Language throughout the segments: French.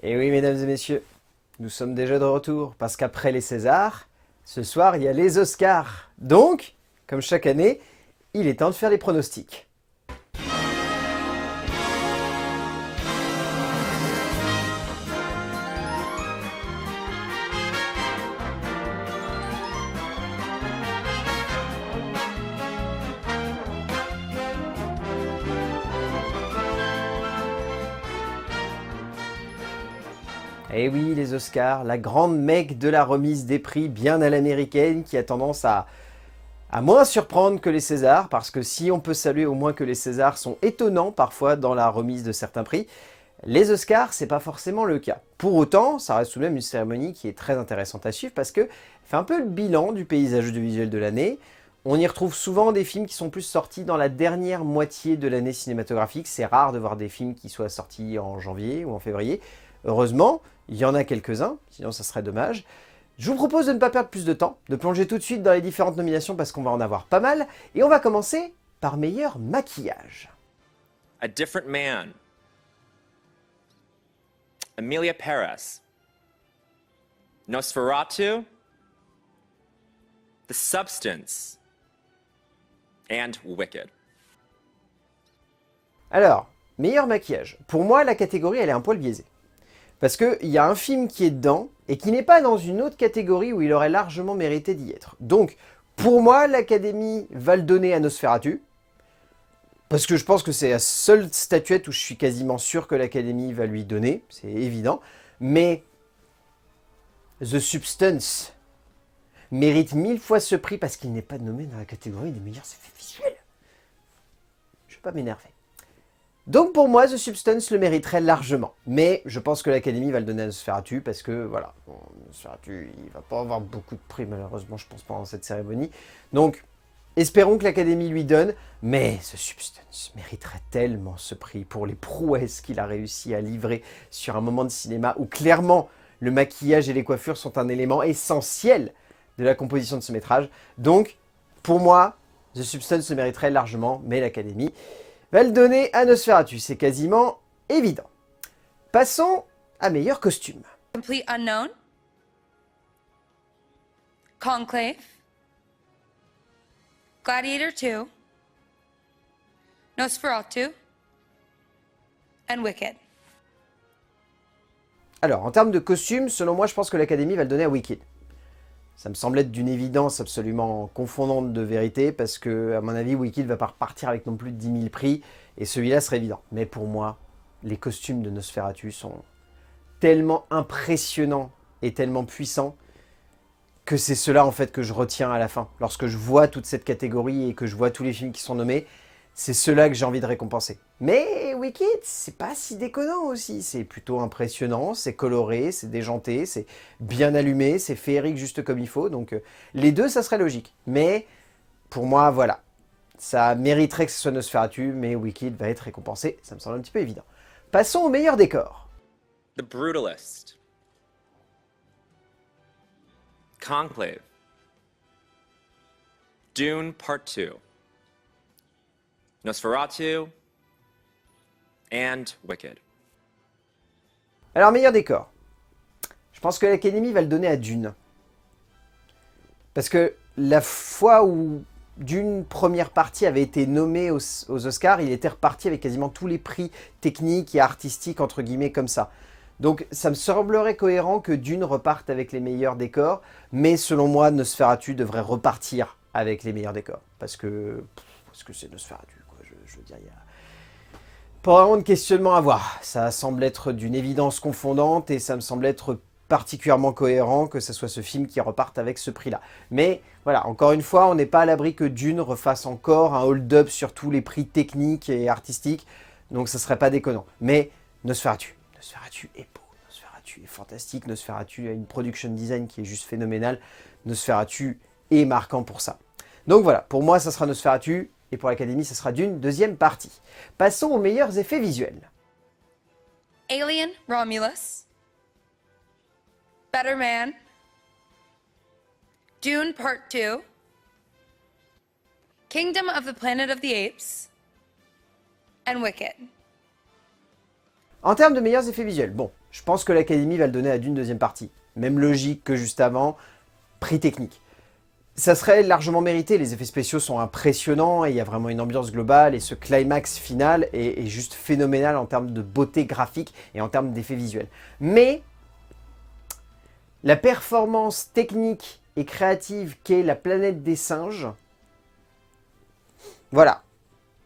Et oui, mesdames et messieurs, nous sommes déjà de retour, parce qu'après les Césars, ce soir, il y a les Oscars. Donc, comme chaque année, il est temps de faire les pronostics. Et oui, les Oscars, la grande mecque de la remise des prix bien à l'américaine qui a tendance à moins surprendre que les Césars, parce que si on peut saluer au moins que les Césars sont étonnants parfois dans la remise de certains prix, les Oscars, c'est pas forcément le cas. Pour autant, ça reste tout de même une cérémonie qui est très intéressante à suivre parce que fait un peu le bilan du paysage audiovisuel de l'année. On y retrouve souvent des films qui sont plus sortis dans la dernière moitié de l'année cinématographique. C'est rare de voir des films qui soient sortis en janvier ou en février. Heureusement, il y en a quelques-uns, sinon ça serait dommage. Je vous propose de ne pas perdre plus de temps, de plonger tout de suite dans les différentes nominations parce qu'on va en avoir pas mal. Et on va commencer par meilleur maquillage. A Different Man, Emilia Perez, Nosferatu, The Substance, and Wicked. Alors, meilleur maquillage. Pour moi, la catégorie, elle est un poil biaisée. Parce qu'il y a un film qui est dedans, et qui n'est pas dans une autre catégorie où il aurait largement mérité d'y être. Donc, pour moi, l'Académie va le donner à Nosferatu, parce que je pense que c'est la seule statuette où je suis quasiment sûr que l'Académie va lui donner, c'est évident. Mais The Substance mérite 1000 fois ce prix parce qu'il n'est pas nommé dans la catégorie des meilleurs effets visuels. Je ne vais pas m'énerver. Donc pour moi, The Substance le mériterait largement. Mais je pense que l'Académie va le donner à Nosferatu parce que, voilà, bon, Nosferatu, il va pas avoir beaucoup de prix, malheureusement, je pense, pendant cette cérémonie. Donc, espérons que l'Académie lui donne, mais The Substance mériterait tellement ce prix pour les prouesses qu'il a réussi à livrer sur un moment de cinéma où, clairement, le maquillage et les coiffures sont un élément essentiel de la composition de ce métrage. Donc, pour moi, The Substance le mériterait largement, mais l'Académie va le donner à Nosferatu, c'est quasiment évident. Passons à meilleur costume. Complete Unknown, Conclave, Gladiator 2, Nosferatu, and Wicked. Alors, en termes de costume, selon moi, je pense que l'Académie va le donner à Wicked. Ça me semble être d'une évidence absolument confondante de vérité, parce que, à mon avis, Wicked va pas repartir avec non plus de 10 000 prix, et celui-là serait évident. Mais pour moi, les costumes de Nosferatu sont tellement impressionnants et tellement puissants que c'est cela en fait que je retiens à la fin. Lorsque je vois toute cette catégorie et que je vois tous les films qui sont nommés, c'est cela que j'ai envie de récompenser. Mais Wicked, c'est pas si déconnant aussi. C'est plutôt impressionnant, c'est coloré, c'est déjanté, c'est bien allumé, c'est féerique juste comme il faut. Donc les deux, ça serait logique. Mais pour moi, voilà. Ça mériterait que ce soit Nosferatu, mais Wicked va être récompensé. Ça me semble un petit peu évident. Passons au meilleur décor. The Brutalist, Conclave, Dune Part 2, Nosferatu, and Wicked. Alors, meilleur décor. Je pense que l'Académie va le donner à Dune. Parce que la fois où Dune première partie avait été nommée aux Oscars, il était reparti avec quasiment tous les prix techniques et artistiques, entre guillemets, comme ça. Donc ça me semblerait cohérent que Dune reparte avec les meilleurs décors, mais selon moi, Nosferatu devrait repartir avec les meilleurs décors. Parce que c'est Nosferatu, quoi. Je veux dire, il y a pas vraiment de questionnement à avoir. Ça semble être d'une évidence confondante et ça me semble être particulièrement cohérent que ce soit ce film qui reparte avec ce prix-là. Mais voilà, encore une fois, on n'est pas à l'abri que Dune refasse encore un hold-up sur tous les prix techniques et artistiques, donc ça serait pas déconnant. Mais Nosferatu est beau, Nosferatu est fantastique, Nosferatu a une production design qui est juste phénoménale, Nosferatu est marquant pour ça. Donc voilà, pour moi ça sera Nosferatu, et pour l'Académie ça sera Dune, deuxième partie. Passons aux meilleurs effets visuels. Alien Romulus, Better Man, Dune Part 2, Kingdom of the Planet of the Apes, and Wicked. En termes de meilleurs effets visuels, bon, je pense que l'Académie va le donner à Dune deuxième partie. Même logique que juste avant, prix technique. Ça serait largement mérité, les effets spéciaux sont impressionnants et il y a vraiment une ambiance globale et ce climax final est juste phénoménal en termes de beauté graphique et en termes d'effets visuels. Mais la performance technique et créative qu'est la planète des singes, voilà.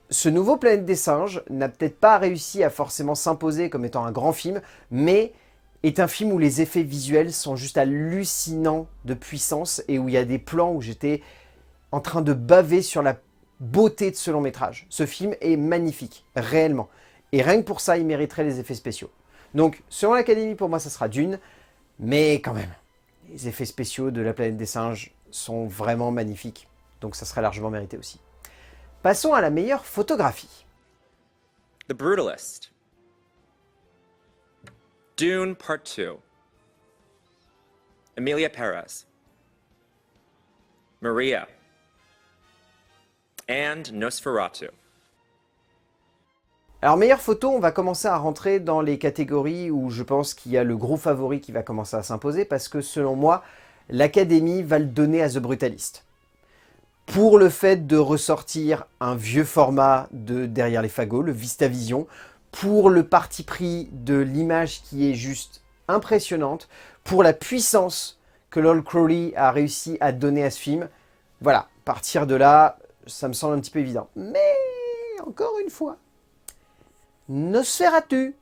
Ce nouveau Planète des singes n'a peut-être pas réussi à forcément s'imposer comme étant un grand film, mais est un film où les effets visuels sont juste hallucinants de puissance et où il y a des plans où j'étais en train de baver sur la beauté de ce long métrage. Ce film est magnifique, réellement. Et rien que pour ça, il mériterait les effets spéciaux. Donc, selon l'Académie, pour moi, ça sera Dune, mais quand même, les effets spéciaux de la Planète des singes sont vraiment magnifiques. Donc ça serait largement mérité aussi. Passons à la meilleure photographie. The Brutalist. Dune Part 2. Emilia Perez. Maria. And Nosferatu. Alors meilleure photo, on va commencer à rentrer dans les catégories où je pense qu'il y a le gros favori qui va commencer à s'imposer parce que selon moi, l'Académie va le donner à The Brutalist. Pour le fait de ressortir un vieux format de Derrière les fagots, le VistaVision, pour le parti pris de l'image qui est juste impressionnante, pour la puissance que Lol Crowley a réussi à donner à ce film. Voilà, partir de là, ça me semble un petit peu évident. Mais, encore une fois, Nosferatu.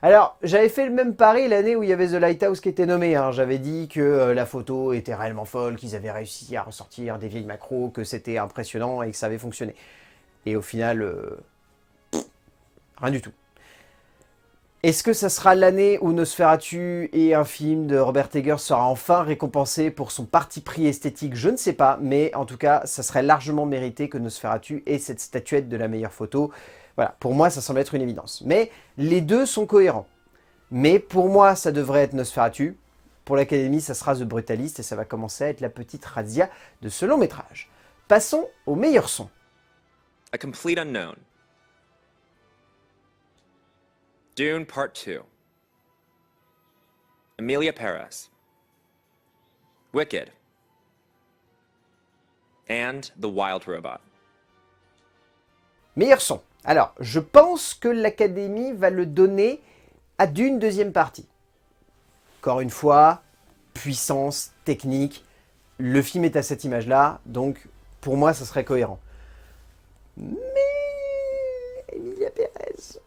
Alors, j'avais fait le même pari l'année où il y avait The Lighthouse qui était nommé. Hein. J'avais dit que la photo était réellement folle, qu'ils avaient réussi à ressortir des vieilles macros, que c'était impressionnant et que ça avait fonctionné. Et au final, rien du tout. Est-ce que ça sera l'année où Nosferatu et un film de Robert Eggers sera enfin récompensé pour son parti pris esthétique? Je ne sais pas, mais en tout cas, ça serait largement mérité que Nosferatu ait cette statuette de la meilleure photo. Voilà, pour moi, ça semble être une évidence. Mais les deux sont cohérents. Mais pour moi, ça devrait être Nosferatu. Pour l'Académie, ça sera The Brutalist et ça va commencer à être la petite razzia de ce long métrage. Passons au meilleur son. A Complete Unknown. Dune Part 2. Emilia Perez. Wicked. And The Wild Robot. Meilleur son. Alors, je pense que l'Académie va le donner à Dune deuxième partie. Encore une fois, puissance, technique. Le film est à cette image-là, donc pour moi, ça serait cohérent. Mais Emilia Perez,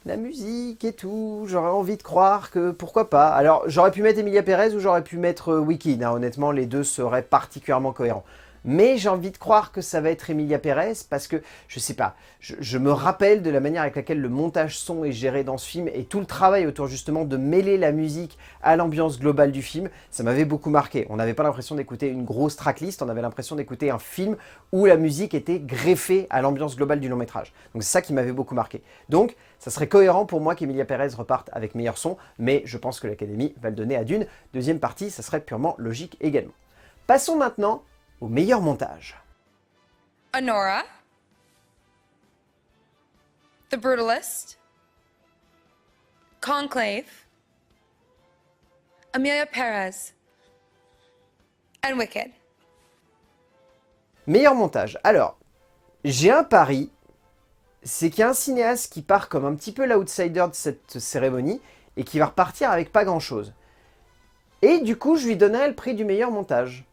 la musique et tout, j'aurais envie de croire que pourquoi pas. Alors, j'aurais pu mettre Emilia Perez ou j'aurais pu mettre Wicked. Hein. Honnêtement, les deux seraient particulièrement cohérents. Mais j'ai envie de croire que ça va être Emilia Perez parce que, je sais pas, je me rappelle de la manière avec laquelle le montage son est géré dans ce film et tout le travail autour justement de mêler la musique à l'ambiance globale du film, ça m'avait beaucoup marqué. On n'avait pas l'impression d'écouter une grosse tracklist, on avait l'impression d'écouter un film où la musique était greffée à l'ambiance globale du long métrage. Donc c'est ça qui m'avait beaucoup marqué. Donc ça serait cohérent pour moi qu'Emilia Perez reparte avec meilleur son, mais je pense que l'Académie va le donner à Dune. Deuxième partie, ça serait purement logique également. Passons maintenant au meilleur montage. Anora. The Brutalist. Conclave. Emilia Perez. And Wicked. Meilleur montage. Alors, j'ai un pari, c'est qu'il y a un cinéaste qui part comme un petit peu l'outsider de cette cérémonie et qui va repartir avec pas grand-chose. Et du coup, je lui donnerai le prix du meilleur montage.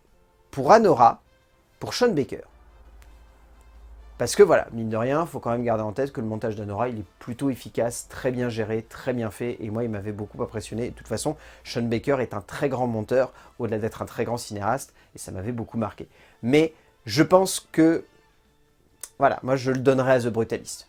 Pour Anora, pour Sean Baker. Parce que voilà, mine de rien, il faut quand même garder en tête que le montage d'Anora, il est plutôt efficace, très bien géré, très bien fait, et moi, il m'avait beaucoup impressionné. De toute façon, Sean Baker est un très grand monteur, au-delà d'être un très grand cinéaste, et ça m'avait beaucoup marqué. Mais je pense que, voilà, moi, je le donnerai à The Brutalist.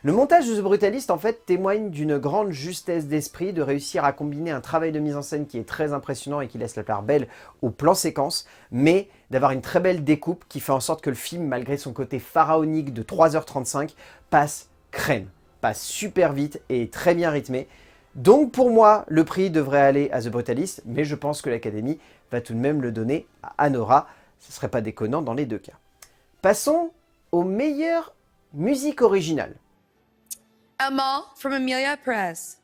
Le montage de The Brutalist, en fait, témoigne d'une grande justesse d'esprit, de réussir à combiner un travail de mise en scène qui est très impressionnant et qui laisse la part belle au plan séquence, mais d'avoir une très belle découpe qui fait en sorte que le film, malgré son côté pharaonique de 3h35, passe crème, passe super vite et est très bien rythmé. Donc pour moi, le prix devrait aller à The Brutalist, mais je pense que l'Académie va tout de même le donner à Anora. Ce ne serait pas déconnant dans les deux cas. Passons aux meilleures musiques originales. Emma from Emilia Perez.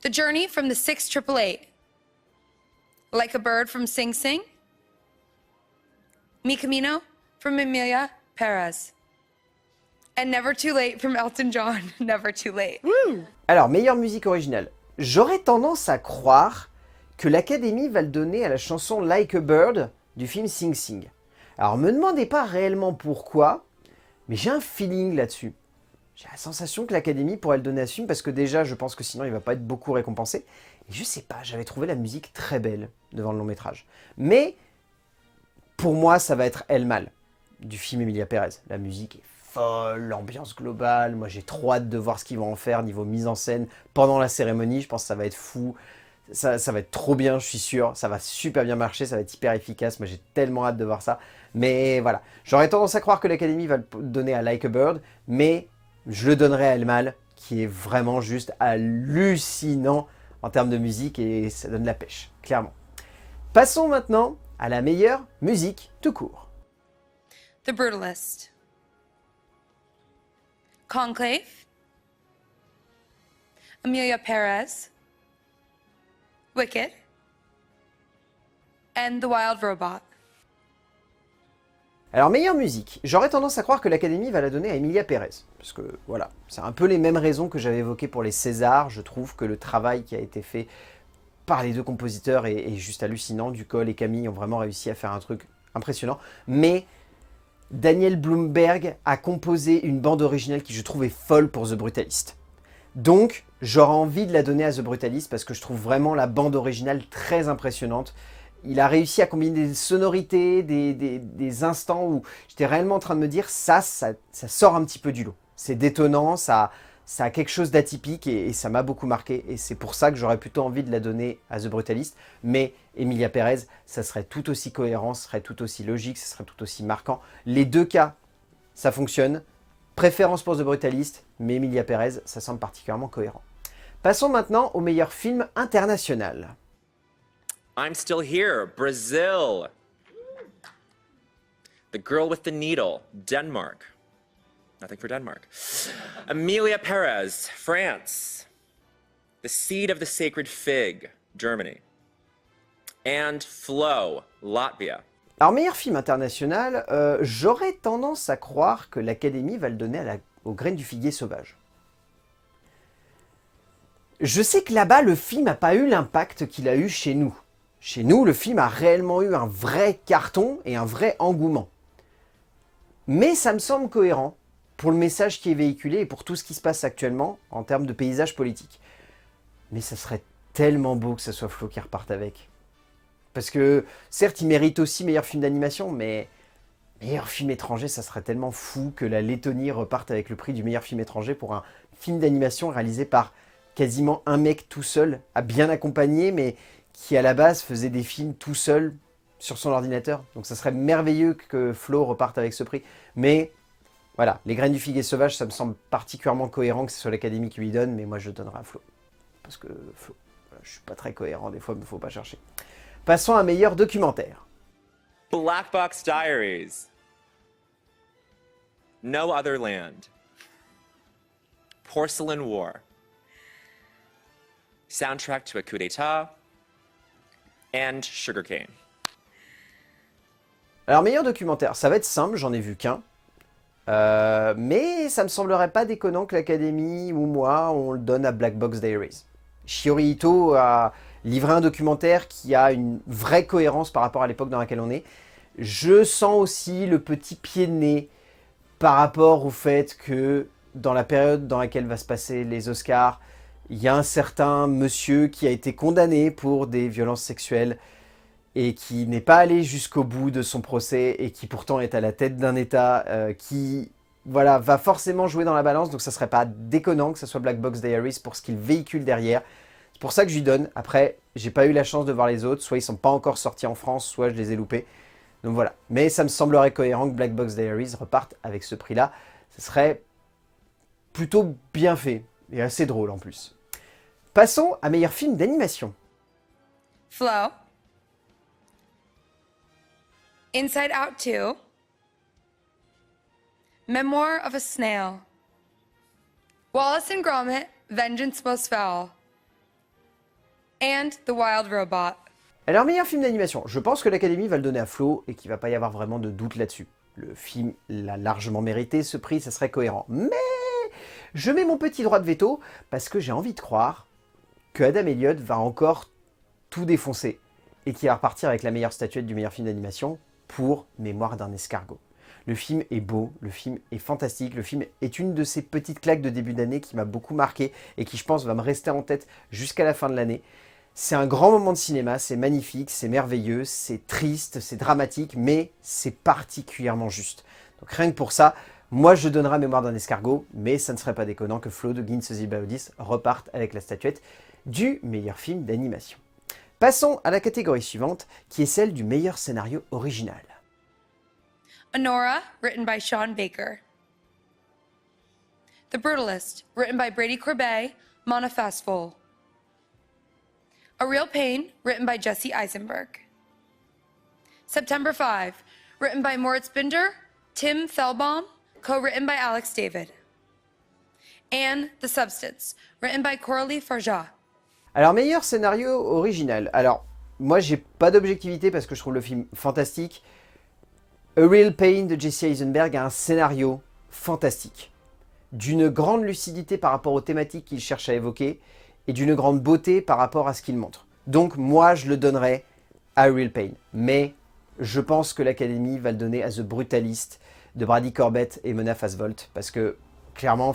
The Journey from the 688. Like a Bird from Sing Sing. Mi Camino from Emilia Perez. And Never Too Late from Elton John. Never Too Late. Alors, meilleure musique originale. J'aurais tendance à croire que l'Académie va le donner à la chanson Like a Bird du film Sing Sing. Alors, me demandez pas réellement pourquoi, mais j'ai un feeling là-dessus. J'ai la sensation que l'Académie pourrait le donner à ce film parce que déjà, je pense que sinon, il va pas être beaucoup récompensé. Et je sais pas, j'avais trouvé la musique très belle devant le long métrage. Mais, pour moi, ça va être El Mal du film Emilia Perez. La musique est folle, l'ambiance globale. Moi, j'ai trop hâte de voir ce qu'ils vont en faire niveau mise en scène pendant la cérémonie. Je pense que ça va être fou. Ça va être trop bien, je suis sûr. Ça va super bien marcher, ça va être hyper efficace. Moi, j'ai tellement hâte de voir ça. Mais voilà, j'aurais tendance à croire que l'Académie va le donner à Like a Bird, mais je le donnerai à El Mal, qui est vraiment juste hallucinant en termes de musique et ça donne la pêche, clairement. Passons maintenant à la meilleure musique tout court. The Brutalist. Conclave. Emilia Perez. Wicked. And The Wild Robot. Alors, meilleure musique, j'aurais tendance à croire que l'Académie va la donner à Emilia Perez. Parce que, voilà, c'est un peu les mêmes raisons que j'avais évoquées pour les Césars. Je trouve que le travail qui a été fait par les deux compositeurs est juste hallucinant. Ducol et Camille ont vraiment réussi à faire un truc impressionnant. Mais Daniel Blumberg a composé une bande originale qui, je trouve, est folle pour The Brutalist. Donc, j'aurais envie de la donner à The Brutalist parce que je trouve vraiment la bande originale très impressionnante. Il a réussi à combiner des sonorités, des instants où j'étais réellement en train de me dire ça sort un petit peu du lot. C'est détonnant, ça a quelque chose d'atypique et ça m'a beaucoup marqué. Et c'est pour ça que j'aurais plutôt envie de la donner à The Brutalist. Mais Emilia Perez, ça serait tout aussi cohérent, ça serait tout aussi logique, ça serait tout aussi marquant. Les deux cas, ça fonctionne. Préférence pour The Brutalist, mais Emilia Perez, ça semble particulièrement cohérent. Passons maintenant au meilleur film international. I'm Still Here, Brazil. The Girl with the Needle, Denmark. Nothing for Denmark. Emilia Perez, France. The Seed of the Sacred Fig, Germany. And Flow, Latvia. Alors, meilleur film international, j'aurais tendance à croire que l'Académie va le donner aux Graines du Figuier Sauvage. Je sais que là-bas, le film n'a pas eu l'impact qu'il a eu chez nous. Chez nous, le film a réellement eu un vrai carton et un vrai engouement. Mais ça me semble cohérent pour le message qui est véhiculé et pour tout ce qui se passe actuellement en termes de paysage politique. Mais ça serait tellement beau que ce soit Flo qui reparte avec. Parce que, certes, il mérite aussi meilleur film d'animation, mais meilleur film étranger, ça serait tellement fou que la Lettonie reparte avec le prix du meilleur film étranger pour un film d'animation réalisé par quasiment un mec tout seul, à bien accompagné, mais qui à la base faisait des films tout seul sur son ordinateur. Donc ça serait merveilleux que Flo reparte avec ce prix. Mais voilà, Les Graines du Figuier Sauvage, ça me semble particulièrement cohérent que ce soit l'Académie qui lui donne, mais moi je donnerai à Flo. Parce que Flo, voilà, je suis pas très cohérent des fois, mais faut pas chercher. Passons à meilleur documentaire. Black Box Diaries. No Other Land. Porcelain War. Soundtrack to a Coup d'État. And Sugarcane. Alors, meilleur documentaire, ça va être simple, j'en ai vu qu'un. Mais ça me semblerait pas déconnant que l'Académie ou moi, on le donne à Black Box Diaries. Shiori Ito a livré un documentaire qui a une vraie cohérence par rapport à l'époque dans laquelle on est. Je sens aussi le petit pied de nez par rapport au fait que dans la période dans laquelle va se passer les Oscars, il y a un certain monsieur qui a été condamné pour des violences sexuelles et qui n'est pas allé jusqu'au bout de son procès et qui pourtant est à la tête d'un État qui voilà, va forcément jouer dans la balance. Donc ça serait pas déconnant que ce soit Black Box Diaries pour ce qu'il véhicule derrière. C'est pour ça que je lui donne. Après, j'ai pas eu la chance de voir les autres. Soit ils sont pas encore sortis en France, soit je les ai loupés. Donc voilà. Mais ça me semblerait cohérent que Black Box Diaries reparte avec ce prix-là. Ce serait plutôt bien fait et assez drôle en plus. Passons à meilleur film d'animation. Flow. Inside Out 2. Memoir of a Snail. Wallace and Gromit, Vengeance Most Foul. and The Wild Robot. Alors, meilleur film d'animation, je pense que l'Académie va le donner à Flo et qu'il va pas y avoir vraiment de doute là-dessus. Le film l'a largement mérité, ce prix, ça serait cohérent. Mais je mets mon petit droit de veto parce que j'ai envie de croire que Adam Elliott va encore tout défoncer et qu'il va repartir avec la meilleure statuette du meilleur film d'animation pour Mémoire d'un escargot. Le film est beau, le film est fantastique, le film est une de ces petites claques de début d'année qui m'a beaucoup marqué et qui, je pense, va me rester en tête jusqu'à la fin de l'année. C'est un grand moment de cinéma, c'est magnifique, c'est merveilleux, c'est triste, c'est dramatique, mais c'est particulièrement juste. Donc rien que pour ça, moi je donnerai Mémoire d'un escargot, mais ça ne serait pas déconnant que Flo de Ginz Baudis reparte avec la statuette du meilleur film d'animation. Passons à la catégorie suivante, qui est celle du meilleur scénario original. Honora, written by Sean Baker. The Brutalist, written by Brady Corbet, Mona Fastful. A Real Pain, written by Jesse Eisenberg. September 5, written by Moritz Binder, Tim Fellbaum, co-written by Alex David. And The Substance, written by Coralie Farja. Alors, meilleur scénario original. Alors, moi j'ai pas d'objectivité parce que je trouve le film fantastique. A Real Pain de Jesse Eisenberg a un scénario fantastique, d'une grande lucidité par rapport aux thématiques qu'il cherche à évoquer et d'une grande beauté par rapport à ce qu'il montre. Donc moi je le donnerais à A Real Pain, mais je pense que l'Académie va le donner à The Brutalist de Brady Corbet et Mona Fastvolt, parce que clairement,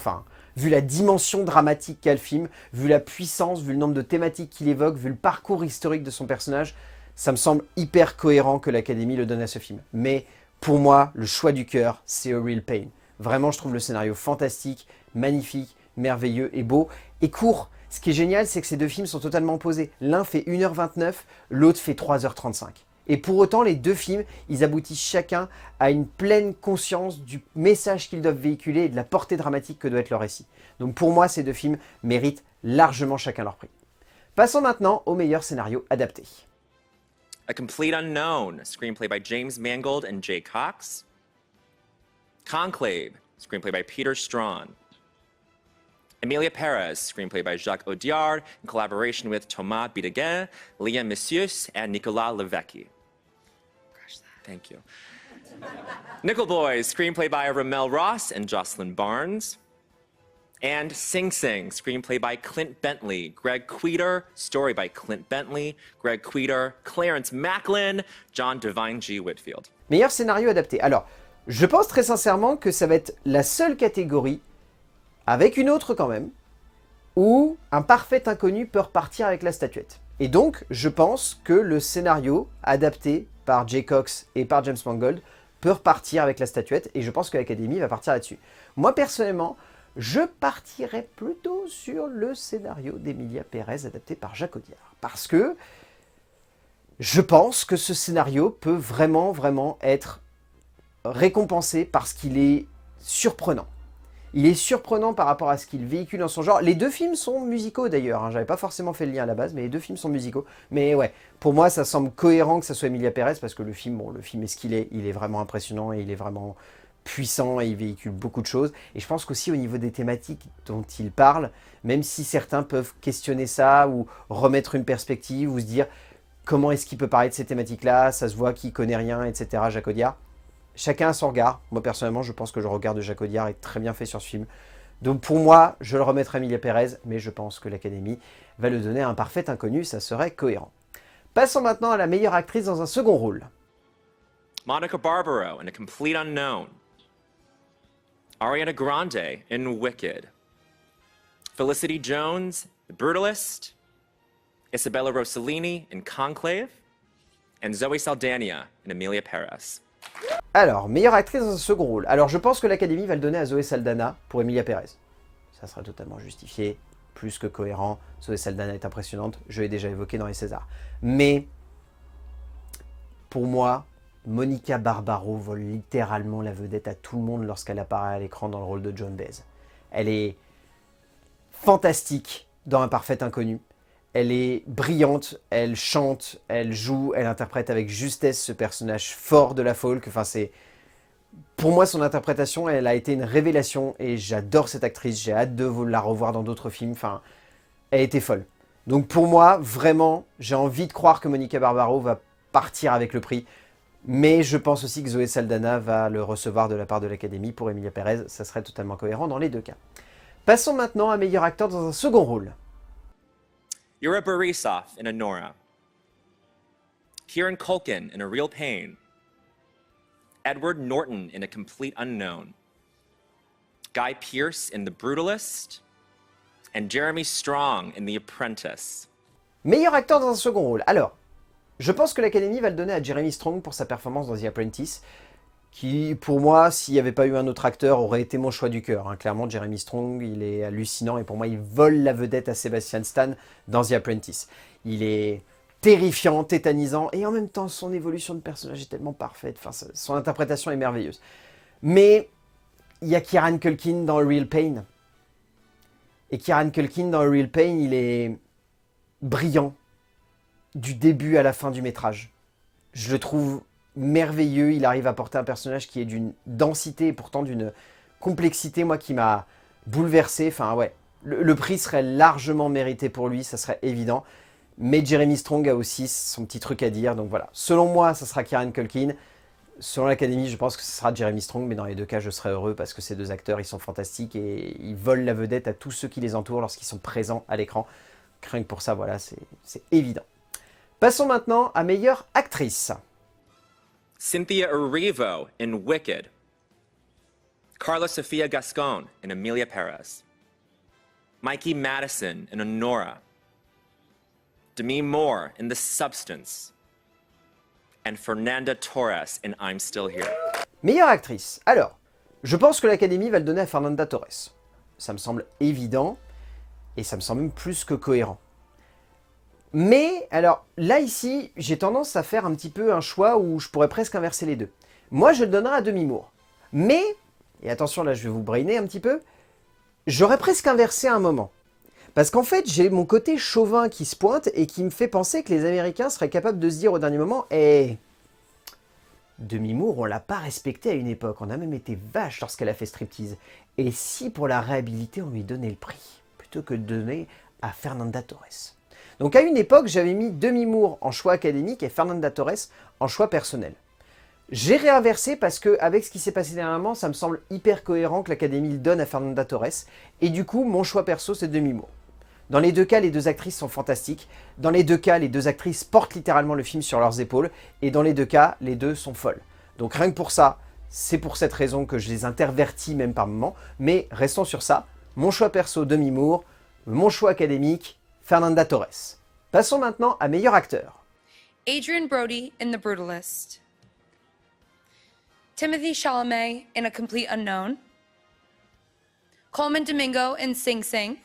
vu la dimension dramatique qu'a le film, vu la puissance, vu le nombre de thématiques qu'il évoque, vu le parcours historique de son personnage, ça me semble hyper cohérent que l'Académie le donne à ce film. Mais pour moi, le choix du cœur, c'est A Real Pain. Vraiment, je trouve le scénario fantastique, magnifique, merveilleux et beau, et court. Ce qui est génial, c'est que ces deux films sont totalement opposés. L'un fait 1h29, l'autre fait 3h35. Et pour autant, les deux films, ils aboutissent chacun à une pleine conscience du message qu'ils doivent véhiculer et de la portée dramatique que doit être leur récit. Donc pour moi, ces deux films méritent largement chacun leur prix. Passons maintenant au meilleur scénario adapté. A Complete Unknown, screenplay by James Mangold and Jay Cox. Conclave, screenplay by Peter Strawn. Emilia Perez, screenplay by Jacques Audiard, in collaboration with Thomas Bideguin, Liam Messius, and Nicolas Levesque. Thank you. Nickel Boys, screenplay by Ramel Ross and Jocelyn Barnes. And Sing Sing, screenplay by Clint Bentley, Greg Queter, story by Clint Bentley, Greg Queter, Clarence Macklin, John Devine G. Whitfield. Meilleur scénario adapté. Alors, je pense très sincèrement que ça va être la seule catégorie, avec une autre quand même, où un parfait inconnu peut repartir avec la statuette. Et donc, je pense que le scénario adapté par Jay Cox et par James Mangold peut repartir avec la statuette, et je pense que l'Académie va partir là-dessus. Moi, personnellement, je partirais plutôt sur le scénario d'Emilia Perez adapté par Jacques Audiard. Parce que je pense que ce scénario peut vraiment être récompensé parce qu'il est surprenant. Il est surprenant par rapport à ce qu'il véhicule dans son genre. Les deux films sont musicaux d'ailleurs, j'avais pas forcément fait le lien à la base, mais les deux films sont musicaux. Mais ouais, pour moi ça semble cohérent que ça soit Emilia Perez parce que le film est ce qu'il est, il est vraiment impressionnant et il est vraiment puissant et il véhicule beaucoup de choses. Et je pense qu'aussi au niveau des thématiques dont il parle, même si certains peuvent questionner ça ou remettre une perspective ou se dire comment est-ce qu'il peut parler de ces thématiques-là, ça se voit qu'il connaît rien, etc. Jacques Audiard. Chacun a son regard. Moi personnellement, je pense que le regard de Jacques Audiard est très bien fait sur ce film. Donc pour moi, je le remettrai à Emilia Perez, mais je pense que l'Académie va le donner à un parfait inconnu, ça serait cohérent. Passons maintenant à la meilleure actrice dans un second rôle. Monica Barbaro in A Complete Unknown. Ariana Grande in Wicked. Felicity Jones, The Brutalist. Isabella Rossellini in Conclave. And Zoe Saldana in Emilia Perez. Alors, meilleure actrice dans un second rôle. Alors, je pense que l'Académie va le donner à Zoé Saldana pour Emilia Perez. Ça sera totalement justifié, plus que cohérent. Zoé Saldana est impressionnante, je l'ai déjà évoqué dans les Césars. Mais, pour moi, Monica Barbaro vole littéralement la vedette à tout le monde lorsqu'elle apparaît à l'écran dans le rôle de Joan Baez. Elle est fantastique dans Un parfait inconnu. Elle est brillante, elle chante, elle joue, elle interprète avec justesse ce personnage fort de la folk. Enfin, pour moi, son interprétation, elle a été une révélation et j'adore cette actrice. J'ai hâte de la revoir dans d'autres films. Enfin, elle était folle. Donc pour moi, vraiment, j'ai envie de croire que Monica Barbaro va partir avec le prix. Mais je pense aussi que Zoé Saldana va le recevoir de la part de l'Académie pour Emilia Pérez. Ça serait totalement cohérent dans les deux cas. Passons maintenant à meilleur acteur dans un second rôle. Yura Borisov in Anora. Kieran Culkin in A Real Pain. Edward Norton in A Complete Unknown. Guy Pearce in The Brutalist. And Jeremy Strong in The Apprentice. Meilleur acteur dans un second rôle. Alors, je pense que l'Académie va le donner à Jeremy Strong pour sa performance dans The Apprentice, qui, pour moi, s'il n'y avait pas eu un autre acteur, aurait été mon choix du cœur. Hein. Clairement, Jeremy Strong, il est hallucinant, et pour moi, il vole la vedette à Sebastian Stan dans The Apprentice. Il est terrifiant, tétanisant, et en même temps, son évolution de personnage est tellement parfaite, enfin, son interprétation est merveilleuse. Mais il y a Kieran Culkin dans A Real Pain. Et Kieran Culkin dans A Real Pain, il est brillant du début à la fin du métrage. Je le trouve merveilleux, il arrive à porter un personnage qui est d'une densité et pourtant d'une complexité, moi, qui m'a bouleversé. Enfin, ouais, le prix serait largement mérité pour lui, ça serait évident. Mais Jeremy Strong a aussi son petit truc à dire, donc voilà. Selon moi, ça sera Kieran Culkin. Selon l'Académie, je pense que ce sera Jeremy Strong, mais dans les deux cas, je serai heureux parce que ces deux acteurs, ils sont fantastiques et ils volent la vedette à tous ceux qui les entourent lorsqu'ils sont présents à l'écran. Rien que pour ça, voilà, c'est évident. Passons maintenant à meilleure actrice. Cynthia Erivo in Wicked. Carla Sofia Gascon in Emilia Perez. Mikey Madison in Honora. Demi Moore in The Substance. And Fernanda Torres in I'm Still Here. Meilleure actrice. Alors, je pense que l'Académie va le donner à Fernanda Torres. Ça me semble évident et ça me semble même plus que cohérent. Mais, alors, là, ici, j'ai tendance à faire un petit peu un choix où je pourrais presque inverser les deux. Moi, je le donnerais à Demi Moore. Mais, et attention, là, je vais vous brainer un petit peu, j'aurais presque inversé à un moment. Parce qu'en fait, j'ai mon côté chauvin qui se pointe et qui me fait penser que les Américains seraient capables de se dire au dernier moment « Eh, Demi Moore, on l'a pas respectée à une époque, on a même été vache lorsqu'elle a fait striptease. Et si pour la réhabiliter, on lui donnait le prix, plutôt que de donner à Fernanda Torres ?» Donc à une époque, j'avais mis Demi Moore en choix académique et Fernanda Torres en choix personnel. J'ai réinversé parce que, avec ce qui s'est passé dernièrement, ça me semble hyper cohérent que l'Académie le donne à Fernanda Torres. Et du coup, mon choix perso, c'est Demi Moore. Dans les deux cas, les deux actrices sont fantastiques. Dans les deux cas, les deux actrices portent littéralement le film sur leurs épaules. Et dans les deux cas, les deux sont folles. Donc rien que pour ça, c'est pour cette raison que je les intervertis même par moments. Mais restons sur ça. Mon choix perso, Demi Moore. Mon choix académique, Fernanda Torres. Passons maintenant à meilleur acteur. Adrian Brody in The Brutalist. Timothy Chalamet in A Complete Unknown. Coleman Domingo in Sing Sing.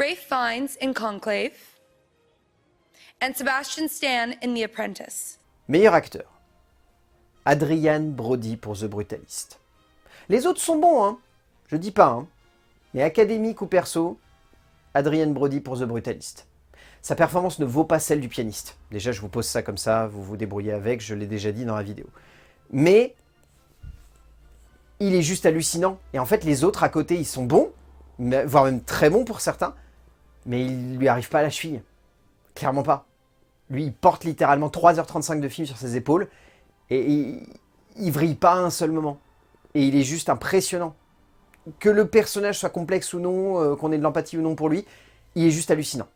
Ralph Fiennes in Conclave. And Sebastian Stan in The Apprentice. Meilleur acteur. Adrian Brody pour The Brutalist. Les autres sont bons, hein. Je dis pas, hein. Mais académique ou perso, Adrian Brody pour The Brutalist. Sa performance ne vaut pas celle du pianiste. Déjà, je vous pose ça comme ça, vous vous débrouillez avec, je l'ai déjà dit dans la vidéo. Mais il est juste hallucinant. Et en fait, les autres à côté, ils sont bons, voire même très bons pour certains, mais il lui arrive pas à la cheville. Clairement pas. Lui, il porte littéralement 3h35 de film sur ses épaules, et il vrille pas à un seul moment. Et il est juste impressionnant. Que le personnage soit complexe ou non, qu'on ait de l'empathie ou non pour lui, il est juste hallucinant.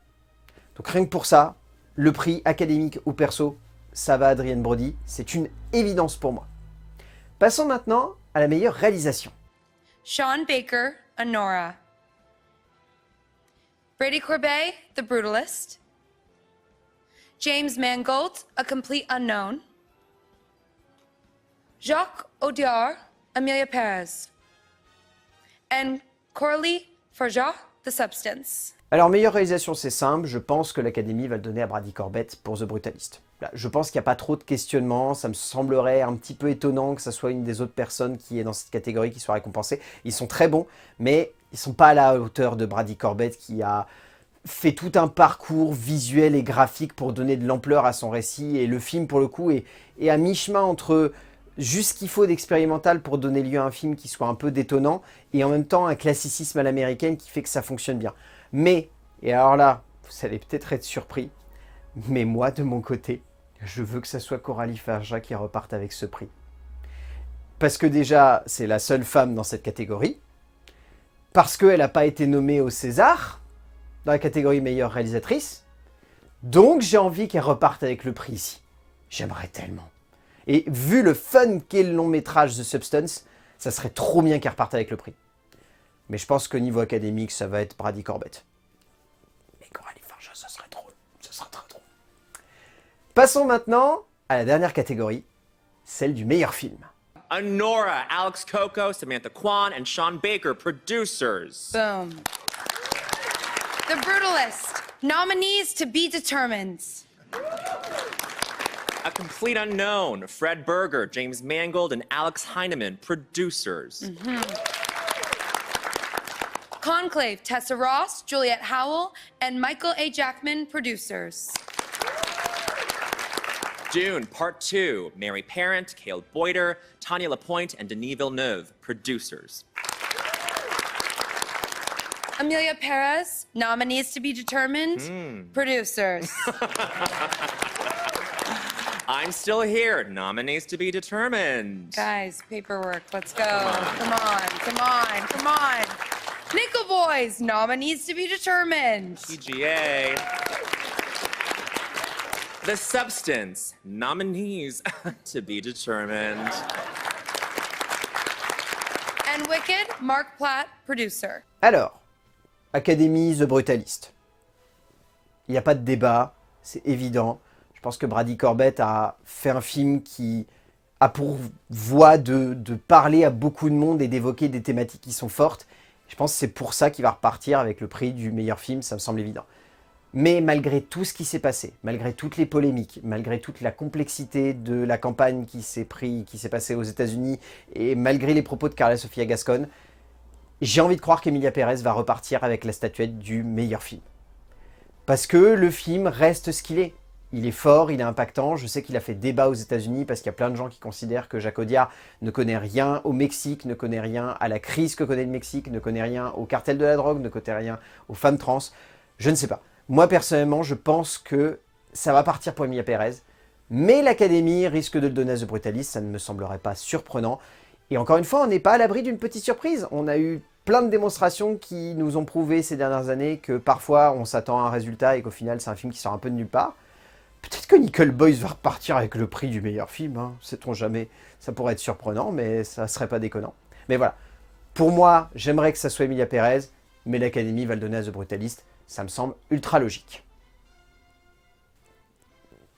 Donc rien que pour ça, le prix académique ou perso, ça va à Adrian Brody, c'est une évidence pour moi. Passons maintenant à la meilleure réalisation. Sean Baker, Honora. Brady Corbet, The Brutalist. James Mangold, A Complete Unknown. Jacques Audiard, Emilia Perez. And Coralie Farja, The Substance. Alors, meilleure réalisation, c'est simple. Je pense que l'Académie va le donner à Brady Corbett pour The Brutalist. Là, je pense qu'il n'y a pas trop de questionnements. Ça me semblerait un petit peu étonnant que ce soit une des autres personnes qui est dans cette catégorie qui soit récompensée. Ils sont très bons, mais ils ne sont pas à la hauteur de Brady Corbett qui a fait tout un parcours visuel et graphique pour donner de l'ampleur à son récit. Et le film, pour le coup, est à mi-chemin entre juste ce qu'il faut d'expérimental pour donner lieu à un film qui soit un peu détonnant et en même temps un classicisme à l'américaine qui fait que ça fonctionne bien. Mais, Et alors là, vous allez peut-être être surpris, mais moi, de mon côté, je veux que ça soit Coralie Farja qui reparte avec ce prix. Parce que déjà, c'est la seule femme dans cette catégorie, parce qu'elle n'a pas été nommée au César, dans la catégorie meilleure réalisatrice, donc j'ai envie qu'elle reparte avec le prix ici. J'aimerais tellement. Et vu le fun qu'est le long métrage The Substance, ça serait trop bien qu'elle reparte avec le prix. Mais je pense qu'au niveau académique, ça va être Brady Corbett. Mais Coralie Farja, ça serait drôle. Ça serait très drôle. Passons maintenant à la dernière catégorie, celle du meilleur film. Anora, Alex Coco, Samantha Kwan, and Sean Baker, producers. Boom. The Brutalist. Nominees to be determined. A Complete Unknown, Fred Berger, James Mangold, and Alex Heineman, producers. Conclave. Tessa Ross, Juliette Howell, and Michael A. Jackman, producers. Dune, Part 2, Mary Parent, Cale Boyder, Tanya LaPointe, and Denis Villeneuve, producers. Amelia Perez. Nominees to be determined. Producers. I'm Still Here, nominees to be determined. Guys, paperwork. Let's go. Come on. Come on. Come on. Nickel Boys. Nominees to be determined. PGA. The Substance, nominees to be determined. And Wicked. Mark Platt, producer. Alors, Académie The Brutalist. Il n'y a pas de débat, c'est évident. Je pense que Brady Corbett a fait un film qui a pour voie de parler à beaucoup de monde et d'évoquer des thématiques qui sont fortes. Je pense que c'est pour ça qu'il va repartir avec le prix du meilleur film, ça me semble évident. Mais malgré tout ce qui s'est passé, malgré toutes les polémiques, malgré toute la complexité de la campagne qui s'est passée aux États-Unis et malgré les propos de Carla Sofia Gascon, j'ai envie de croire qu'Emilia Pérez va repartir avec la statuette du meilleur film. Parce que le film reste ce qu'il est. Il est fort, il est impactant. Je sais qu'il a fait débat aux États-Unis parce qu'il y a plein de gens qui considèrent que Jacques Audiard ne connaît rien au Mexique, ne connaît rien à la crise que connaît le Mexique, ne connaît rien au cartel de la drogue, ne connaît rien aux femmes trans. Je ne sais pas. Moi, personnellement, je pense que ça va partir pour Emilia Pérez. Mais l'Académie risque de le donner à The Brutalist, ça ne me semblerait pas surprenant. Et encore une fois, on n'est pas à l'abri d'une petite surprise. On a eu plein de démonstrations qui nous ont prouvé ces dernières années que parfois on s'attend à un résultat et qu'au final c'est un film qui sort un peu de nulle part. Peut-être que Nickel Boys va repartir avec le prix du meilleur film, hein. Sait-on jamais. Ça pourrait être surprenant, mais ça serait pas déconnant. Mais voilà. Pour moi, j'aimerais que ça soit Emilia Pérez, mais l'Académie va le donner à The Brutalist. Ça me semble ultra logique.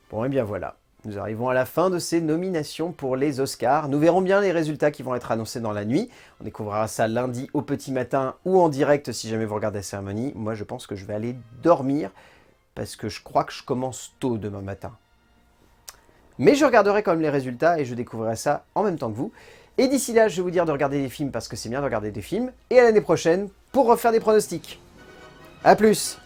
Bon, et bien voilà. Nous arrivons à la fin de ces nominations pour les Oscars. Nous verrons bien les résultats qui vont être annoncés dans la nuit. On découvrira ça lundi au petit matin ou en direct si jamais vous regardez la cérémonie. Moi, je pense que je vais aller dormir parce que je crois que je commence tôt demain matin. Mais je regarderai quand même les résultats et je découvrirai ça en même temps que vous. Et d'ici là, je vais vous dire de regarder des films parce que c'est bien de regarder des films. Et à l'année prochaine pour refaire des pronostics. A plus!